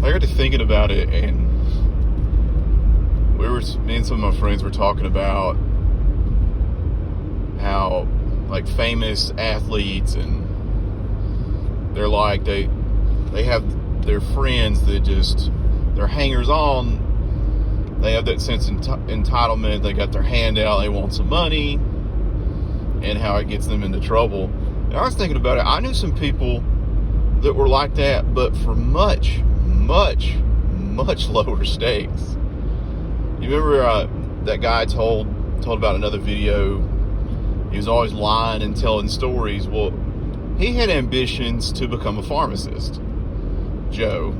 I got to thinking about it, and me and some of my friends were talking about how, like, famous athletes, and they're like, they have their friends that just, they're hangers on. They have that sense of entitlement. They got their hand out. They want some money, and how it gets them into trouble. And I was thinking about it. I knew some people that were like that, but for much lower stakes. You remember that guy told about another video? He was always lying and telling stories. Well, he had ambitions to become a pharmacist, Joe.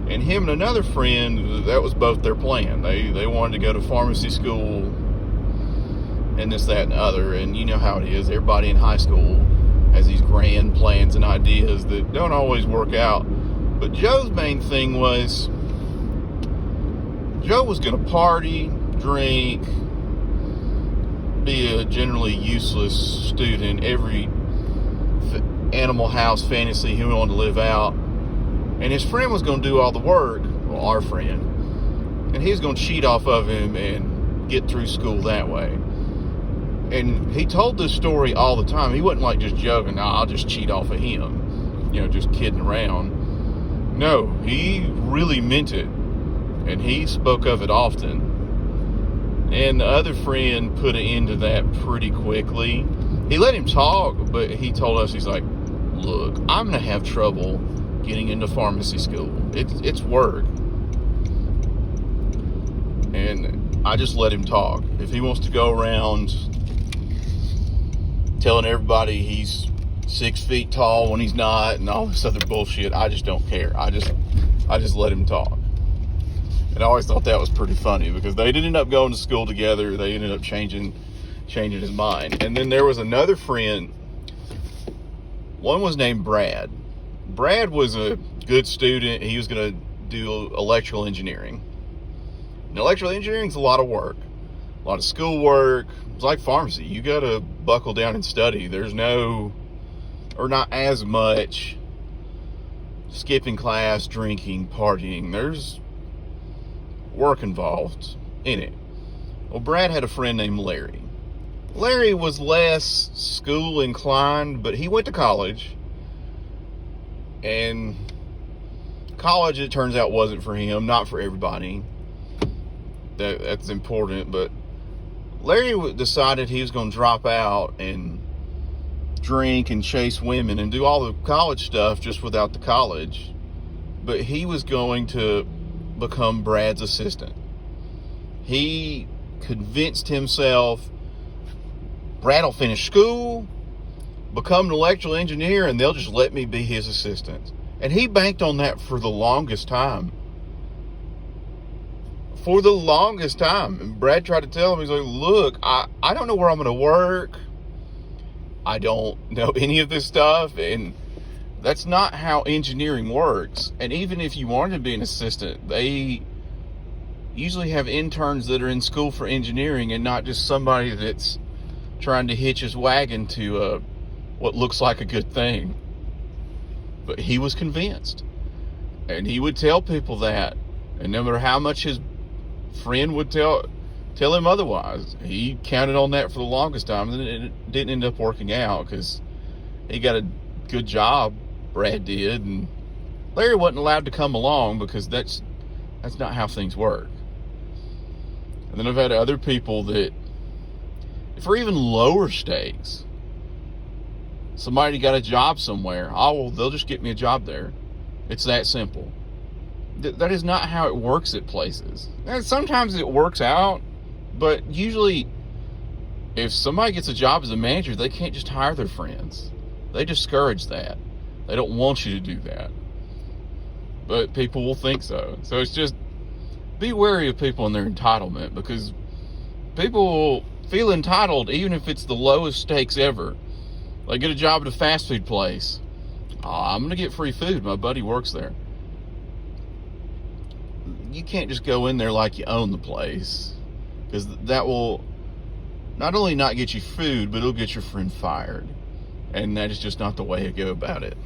And him and another friend, that was both their plan. They wanted to go to pharmacy school and this, that, and other. And you know how it is. Everybody in high school has these grand plans and ideas that don't always work out. But Joe's main thing was, Joe was going to party, drink, be a generally useless student, every Animal House fantasy he wanted to live out. And his friend was going to do all the work, well, our friend, and he was going to cheat off of him and get through school that way. And he told this story all the time. He wasn't like just joking, nah, I'll just cheat off of him, just kidding around. No, he really meant it, and he spoke of it often. And the other friend put an end to that pretty quickly. He let him talk, but he told us, he's like, look, I'm going to have trouble getting into pharmacy school. It's work. And I just let him talk. If he wants to go around telling everybody he's 6 feet tall when he's not and all this other bullshit, I just don't care. I just let him talk. And I always thought that was pretty funny, because they didn't end up going to school together. They ended up changing his mind. And then there was another friend. One was named Brad. Brad was a good student. He was going to do electrical engineering. And electrical engineering is a lot of work, a lot of school work. It's like pharmacy. You got to buckle down and study. There's not as much skipping class, drinking, partying. There's work involved in it. Well, Brad had a friend named Larry. Larry was less school inclined, but he went to college. And college, it turns out, wasn't for him, not for everybody. That's important, but Larry decided he was going to drop out and drink and chase women and do all the college stuff just without the college. But he was going to become Brad's assistant. He convinced himself, Brad will finish school, become an electrical engineer, and they'll just let me be his assistant. And he banked on that for the longest time. And Brad tried to tell him, he's like, look, I don't know where I'm going to work. I don't know any of this stuff. And that's not how engineering works. And even if you wanted to be an assistant, they usually have interns that are in school for engineering, and not just somebody that's trying to hitch his wagon to what looks like a good thing. But he was convinced, and he would tell people that, and no matter how much his friend would tell him otherwise, he counted on that for the longest time. And it didn't end up working out, because he got a good job, Brad did, and Larry wasn't allowed to come along, because that's not how things work. And then I've had other people that, for even lower stakes, somebody got a job somewhere. Oh, well, they'll just get me a job there. It's that simple. That is not how it works at places. And sometimes it works out, but usually if somebody gets a job as a manager, they can't just hire their friends. They discourage that. They don't want you to do that. But people will think so. So it's just, be wary of people and their entitlement, because people will feel entitled even if it's the lowest stakes ever. Like, get a job at a fast food place. Oh, I'm going to get free food. My buddy works there. You can't just go in there like you own the place, because that will not only not get you food, but it'll get your friend fired. And that is just not the way to go about it.